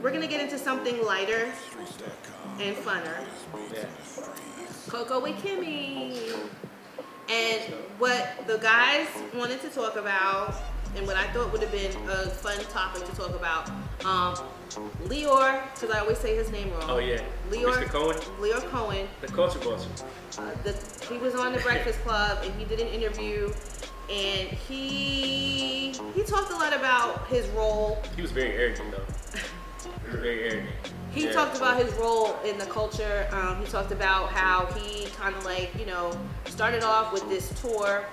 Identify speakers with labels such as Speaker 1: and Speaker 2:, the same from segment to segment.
Speaker 1: We're gonna get into something lighter and funner.
Speaker 2: Yeah.
Speaker 1: Cocoa with Kymmy. And what the guys wanted to talk about, and what I thought would have been a fun topic to talk about, Lyor, because I always say his name wrong.
Speaker 2: Oh yeah.
Speaker 1: Lyor
Speaker 2: Mr. Cohen,
Speaker 1: Lyor Cohen.
Speaker 2: the culture vulture.
Speaker 1: He was on the Breakfast Club and he did an interview, and he talked a lot about his role.
Speaker 2: He was very arrogant though. He was very arrogant.
Speaker 1: He talked about his role in the culture. He talked about how he kind of like, started off with this tour.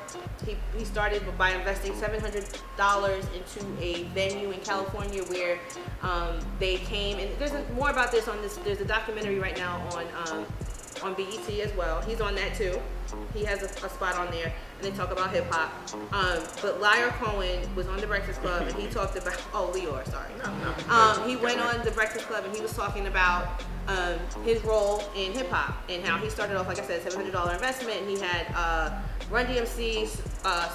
Speaker 1: He started by investing $700 into a venue in California where they came, and there's more about this on this. There's a documentary right now on BET as well. He's on that too. He has a spot on there, and they talk about hip hop. But Lyor Cohen was on the Breakfast Club, and he talked about Lyor, sorry. He went on the Breakfast Club, and he was talking about his role in hip hop and how he started off, like I said, $700 investment, and he had Run DMC,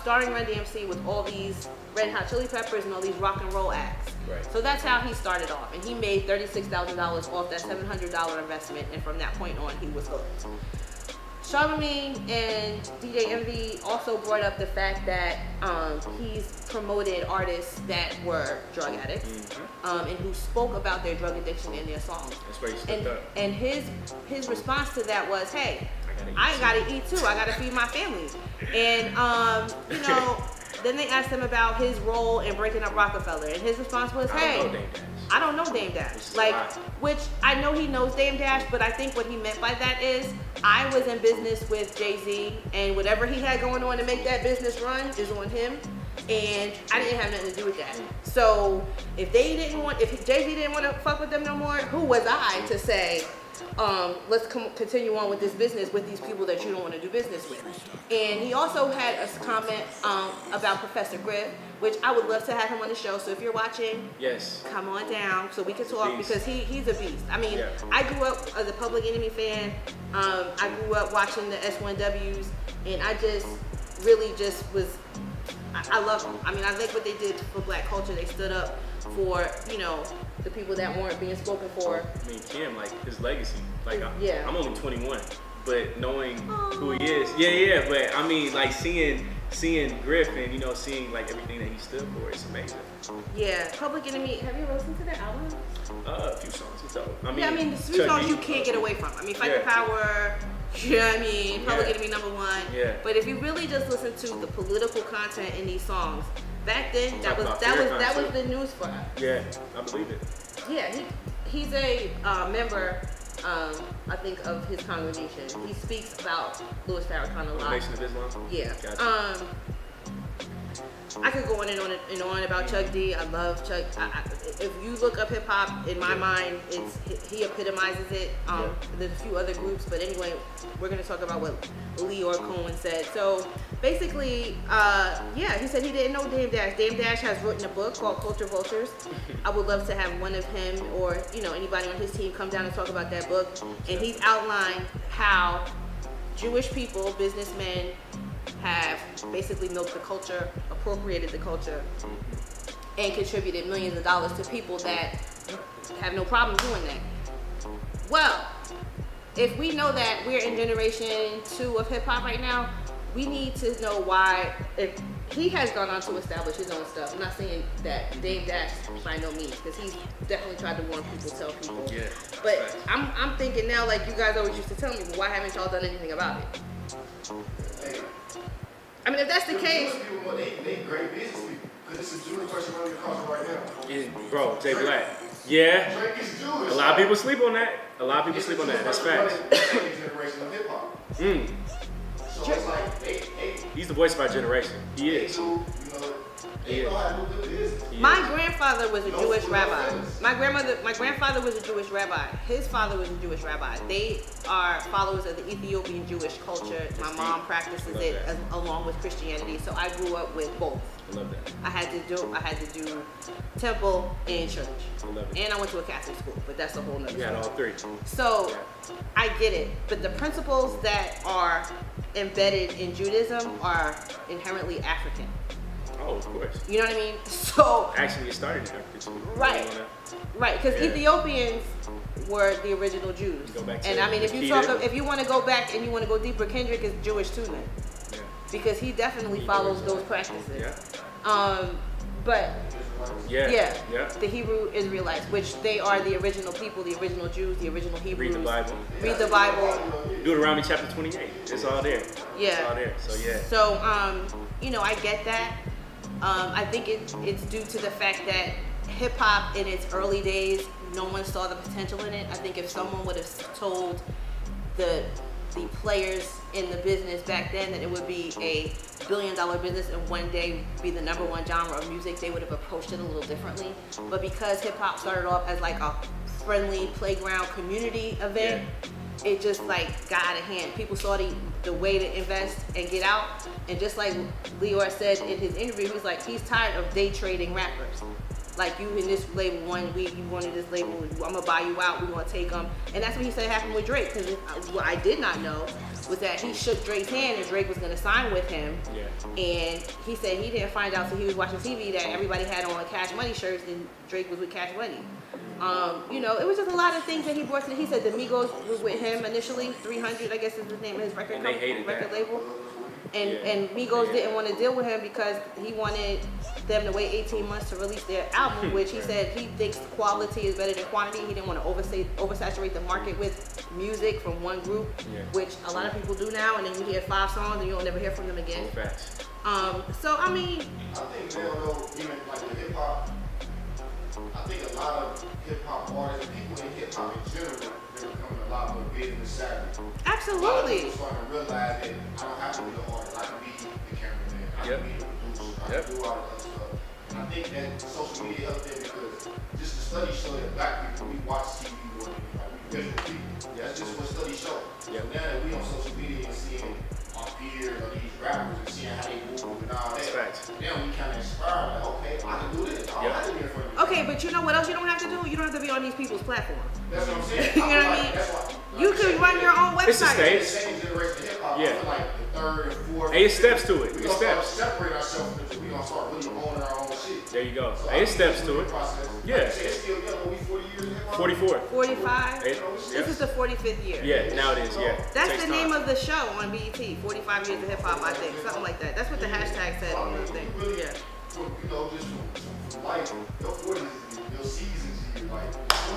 Speaker 1: starring Run DMC with all these Red Hot Chili Peppers and all these rock and roll acts.
Speaker 2: Right.
Speaker 1: So that's how he started off, and he made $36,000 off that $700 investment, and from that point on, he was hooked. Charlamagne and DJ Envy also brought up the fact that he's promoted artists that were drug addicts, and who spoke about their drug addiction in their songs.
Speaker 2: That's where he stepped up.
Speaker 1: And his response to that was, "Hey, I gotta eat too. I gotta feed my family." And then they asked him about his role in breaking up Rockefeller, and his response was, "Hey, I don't know Dame Dash." Which I know he knows Dame Dash, but I think what he meant by that is, I was in business with Jay-Z, and whatever he had going on to make that business run is on him, and I didn't have nothing to do with that. So if Jay-Z didn't want to fuck with them no more, who was I to say, let's continue on with this business with these people that you don't want to do business with? And he also had a comment about Professor Griff, which I would love to have him on the show. So if you're watching,
Speaker 2: yes,
Speaker 1: come on down so we can talk, because he's a beast. I mean,
Speaker 2: yeah.
Speaker 1: I grew up as a Public Enemy fan. I grew up watching the S1Ws, and I just really was. I love them. I mean, I like what they did for Black culture. They stood up for, the people that weren't being spoken for.
Speaker 2: I mean, Kim, like, his legacy. Like,
Speaker 1: Yeah.
Speaker 2: I'm only 21, but knowing who he is, yeah. But I mean, like, seeing Griff and seeing like everything that he stood for, it's amazing.
Speaker 1: Yeah, Public Enemy. Have you ever listened to their album?
Speaker 2: A few songs. It's dope. I
Speaker 1: mean, the few songs you can't get away from. I mean, Fight the Power. Public Enemy #1.
Speaker 2: Yeah.
Speaker 1: But if you really just listen to the political content in these songs, back then that was the news for us.
Speaker 2: Yeah, I believe it.
Speaker 1: Yeah, he's a member, I think, of his congregation. He speaks about Louis Farrakhan a lot.
Speaker 2: Nation of Islam.
Speaker 1: Yeah.
Speaker 2: Gotcha.
Speaker 1: I could go on and on about Chuck D. I love Chuck. If you look up hip hop, in my mind, he epitomizes it. There's a few other groups, but anyway, we're going to talk about what Lyor Cohen said. So basically, he said he didn't know Dame Dash. Dame Dash has written a book called Culture Vultures. I would love to have one of him or anybody on his team come down and talk about that book. And he's outlined how Jewish people, businessmen, have basically milked the culture, appropriated the culture, and contributed millions of dollars to people that have no problem doing that. Well, if we know that we're in generation 2 of hip hop right now, we need to know why. If he has gone on to establish his own stuff, I'm not saying that Dame Dash by no means, because he's definitely tried to warn people, tell people.
Speaker 2: Yeah.
Speaker 1: But I'm thinking now, like you guys always used to tell me, well, why haven't y'all done anything about it? I mean, if that's the case,
Speaker 3: they great business people. Because it's a Jewish person running the culture right now.
Speaker 2: Yeah, bro, Jay Black. Yeah.
Speaker 3: Drake is Jewish.
Speaker 2: A lot of people sleep on that. That's facts.
Speaker 3: Generation of hip hop. So it's like
Speaker 2: He's the voice of our generation. He is.
Speaker 3: They know how to do business.
Speaker 1: my grandfather was a Jewish rabbi. My grandfather was a Jewish rabbi. His father was a Jewish rabbi. They are followers of the Ethiopian Jewish culture. My mom practices it along with Christianity. So I grew up with both.
Speaker 2: I love that.
Speaker 1: I had to do temple and church.
Speaker 2: I love it.
Speaker 1: And I went to a Catholic school, but that's a whole nother
Speaker 2: You had all
Speaker 1: story.
Speaker 2: 3.
Speaker 1: So I get it, but the principles that are embedded in Judaism are inherently African.
Speaker 2: Oh, Oh, of course.
Speaker 1: You know what I mean? So
Speaker 2: Actually, it started in Africa too.
Speaker 1: right, right, because
Speaker 2: Yeah.
Speaker 1: Ethiopians were the original Jews.
Speaker 2: Go back to
Speaker 1: And I mean, if you
Speaker 2: Nikita.
Speaker 1: if you want to go back and you want to go deeper, Kendrick is Jewish too, then,
Speaker 2: Yeah.
Speaker 1: because he definitely follows those practices.
Speaker 2: Yeah.
Speaker 1: But
Speaker 2: Yeah.
Speaker 1: the Hebrew Israelites, which they are the original people, the original Jews, the original Hebrews.
Speaker 2: Read the Bible.
Speaker 1: Read the Bible.
Speaker 2: Deuteronomy chapter 28. It's all there.
Speaker 1: Yeah.
Speaker 2: It's all there. So yeah.
Speaker 1: So you know, I get that. I think it's due to the fact that hip hop in its early days, no one saw the potential in it. I think if someone would have told the players in the business back then that it would be a $1 billion business and one day be the #1 genre of music, they would have approached it a little differently. But because hip hop started off as like a friendly playground community event, it just like got out of hand. People saw the way to invest and get out. And just like Lyor said in his interview, he was like, he's tired of day trading rappers. Like, you in this label 1 week, you wanted this label, I'm gonna buy you out, we're gonna take them. And that's what he said happened with Drake. Because what I did not know was that he shook Drake's hand and Drake was gonna sign with him.
Speaker 2: Yeah.
Speaker 1: And he said he didn't find out till he was watching TV that everybody had on Cash Money shirts and Drake was with Cash Money. You know, it was just a lot of things that he brought to. He said the Migos was with him initially. 300, I guess is the name of his record
Speaker 2: And they hated
Speaker 1: record
Speaker 2: that.
Speaker 1: label. And Migos didn't want to deal with him because he wanted them to wait 18 months to release their album, which he said he thinks quality is better than quantity. He didn't want to oversaturate the market with music from one group, which a lot of people do now. And then you hear 5 songs and you'll never hear from them again.
Speaker 2: Facts.
Speaker 1: So I mean,
Speaker 3: I think they'll know, even like the hip hop. I think a lot of hip hop artists, people in hip hop in general, they're becoming a lot more business savvy.
Speaker 1: absolutely.
Speaker 3: People starting to realize that I don't have to be the artist. I can be the cameraman. I can be the producer. I can do all that other stuff. And I think that social media helped them because just the studies show that black people, we watch TV more than anybody. We visual people. That's just what studies show. So now that we on social media and seeing our peers or these rappers and seeing how they move and all that,
Speaker 2: Facts.
Speaker 3: now we kind of inspire, like, okay, I can do this. I don't have to be in front of you.
Speaker 1: Okay, but you know what else you don't have to do? You don't have to be on these people's platforms.
Speaker 3: That's what I'm saying.
Speaker 1: You know what I mean? You could run your own
Speaker 2: It's a
Speaker 1: website.
Speaker 2: stage.
Speaker 3: The same generation of hip hop. I feel like the third and fourth.
Speaker 2: Hey, it's steps to it.
Speaker 3: We
Speaker 2: It's
Speaker 3: gonna start
Speaker 2: steps.
Speaker 3: separate ourselves because we gonna start really owning our own shit.
Speaker 2: There you go.
Speaker 3: So
Speaker 2: Hey, it's
Speaker 3: I think
Speaker 2: steps to it.
Speaker 3: process.
Speaker 2: Yeah.
Speaker 3: Like you say, it's still young, but we 40 years in hip hop.
Speaker 2: 44.
Speaker 1: 45.
Speaker 2: Hey,
Speaker 1: This is the 45th year.
Speaker 2: Yeah, now it is. Yeah.
Speaker 1: That's
Speaker 2: Takes
Speaker 1: the name
Speaker 2: time.
Speaker 1: of the show on BET. 45 years of hip hop, I think, something like that. That's what the hashtag said on the thing.
Speaker 3: Really,
Speaker 1: Yeah.
Speaker 3: you know, just from life, your 40s is your seasons. You like.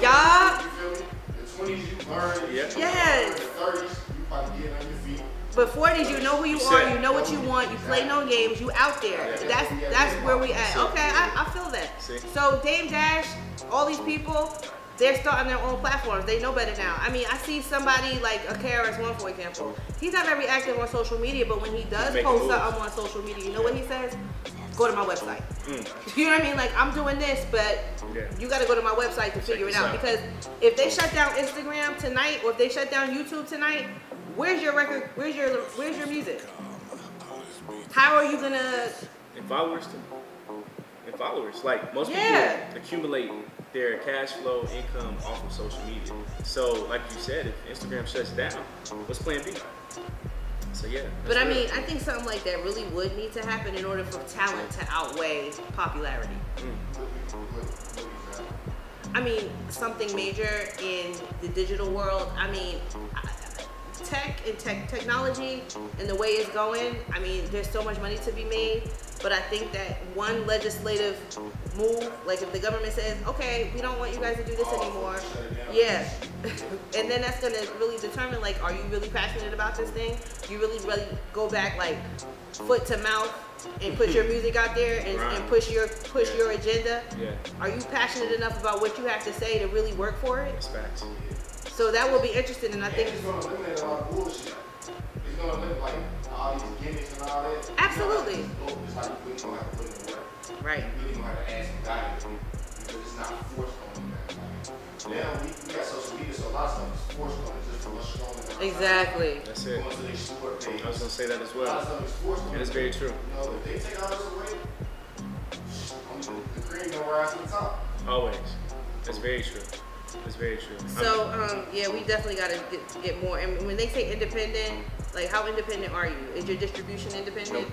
Speaker 1: Yup.
Speaker 3: You feel me? The 20s you learn.
Speaker 2: Yeah.
Speaker 1: Yes.
Speaker 3: The 30s you probably get on your feet.
Speaker 1: But 40s, you know who you are, you know what you want, you play no games, you out there. That's where we at. Okay, I feel that.
Speaker 2: See?
Speaker 1: So Dame Dash, all these people, they're starting their own platforms. They know better now. I mean, I see somebody like a KRS-One, for example. He's not very active on social media, but when he does
Speaker 2: Making
Speaker 1: post
Speaker 2: moves.
Speaker 1: something on social media, you know what he says? Go to my website. You know what I mean? Like, I'm doing this, but you got to go to my website to figure it
Speaker 2: this
Speaker 1: out.
Speaker 2: out.
Speaker 1: Because if they shut down Instagram tonight, or if they shut down YouTube tonight, where's your record? Where's your music? How are you gonna?
Speaker 2: And followers too. And followers. Like most people accumulate their cash flow income off of social media. So like you said, if Instagram shuts down, what's plan B? So yeah.
Speaker 1: But
Speaker 2: that's
Speaker 1: I
Speaker 2: real.
Speaker 1: mean, I think something like that really would need to happen in order for talent to outweigh popularity. I mean, something major in the digital world. I mean, technology and the way it's going. I mean, there's so much money to be made. But I think that one legislative move, like if the government says, okay, we don't want you guys to do this anymore. Yeah. And then that's going to really determine, like, are you really passionate about this thing? You really go back, like, foot to mouth and put your music out there and push your agenda?
Speaker 2: Yeah.
Speaker 3: Mm-hmm.
Speaker 1: Are you passionate enough about what you have to say to really work for it?
Speaker 2: That's facts.
Speaker 1: So that will be interesting, and I think
Speaker 3: it's going to eliminate a lot of bullshit. It's going to eliminate like all these gimmicks and all that.
Speaker 1: Absolutely.
Speaker 3: It's like you really don't have to put in the work.
Speaker 1: right.
Speaker 3: You really don't have to ask and guide you because it's not forced on you. Like, now we got social media, so a lot of stuff is forced on us just from us scrolling.
Speaker 1: Exactly.
Speaker 2: That's it.
Speaker 3: Going to their store page.
Speaker 2: I was gonna say that as
Speaker 3: A lot of
Speaker 2: well.
Speaker 3: stuff is forced on
Speaker 2: It is
Speaker 3: us.
Speaker 2: very true.
Speaker 3: You know, if they take all this away, the cream gonna rise to the top.
Speaker 2: Always. That's very true. That's very true.
Speaker 1: So yeah, we definitely got to get more. And when they say independent, like how independent are you? Is your distribution independent?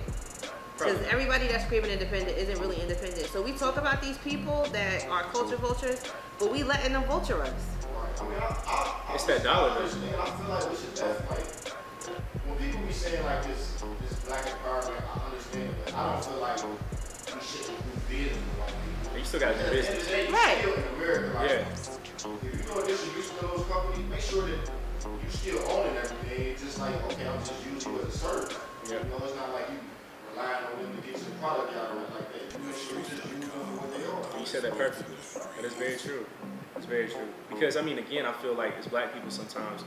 Speaker 1: Because everybody that's screaming independent isn't really independent. So we talk about these people that are culture vultures, but we letting them vulture us.
Speaker 3: I mean,
Speaker 2: It's that dollar,
Speaker 3: I feel like we should definitely, like, when people be saying like this black empowerment, I understand it, but I don't feel like we shouldn't do business with white people.
Speaker 2: You still gotta do business.
Speaker 3: At the end of the day,
Speaker 1: Right.
Speaker 3: you're still in America. Like,
Speaker 2: Yeah.
Speaker 3: if you go distribution to those companies, make sure that you still owning everything. It's just like, okay, I'm just using you as a service.
Speaker 2: Yeah.
Speaker 3: You know, it's not like you relying on them to get your product out or like that. You make sure you just use them for what they are.
Speaker 2: You said that perfectly. That is very true. It's very true. Because I mean, again, I feel like as black people sometimes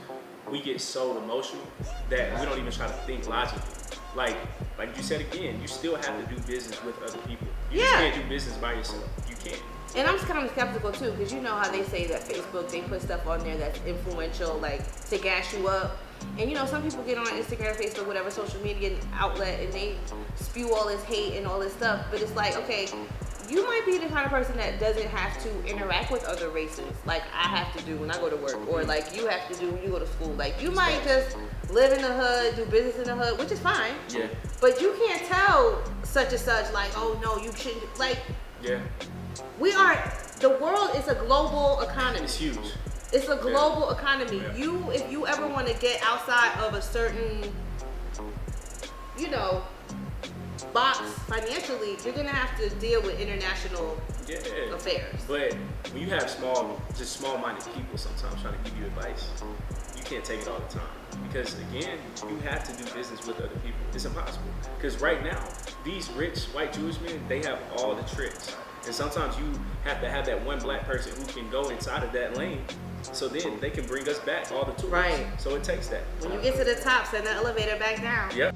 Speaker 2: we get so emotional that we don't even try to think logically. Like you said again, you still have to do business with other people. You just can't do business by yourself. You can't.
Speaker 1: And I'm kind of skeptical too, because you know how they say that Facebook, they put stuff on there that's influential, like to gas you up. And you know, some people get on Instagram, Facebook, whatever social media outlet, and they spew all this hate and all this stuff. But it's like, okay, you might be the kind of person that doesn't have to interact with other races, like I have to do when I go to work, or like you have to do when you go to school. Like you might just live in the hood, do business in the hood, which is fine.
Speaker 2: Yeah.
Speaker 1: But you can't tell such and such, like, oh no, you shouldn't. Like,
Speaker 2: Yeah.
Speaker 1: the world is a global economy.
Speaker 2: It's huge.
Speaker 1: It's a global economy.
Speaker 2: Yeah.
Speaker 1: If you ever want to get outside of a certain, you know, box financially, you're gonna have to deal with international affairs.
Speaker 2: But when you have small-minded people sometimes trying to give you advice, you can't take it all the time. Because again, you have to do business with other people. It's impossible. Because right now, these rich white Jewish men, they have all the tricks. And sometimes you have to have that one black person who can go inside of that lane, so then they can bring us back all the tools.
Speaker 1: Right.
Speaker 2: So it takes that.
Speaker 1: When you get to the top, send the elevator back down.
Speaker 2: Yep.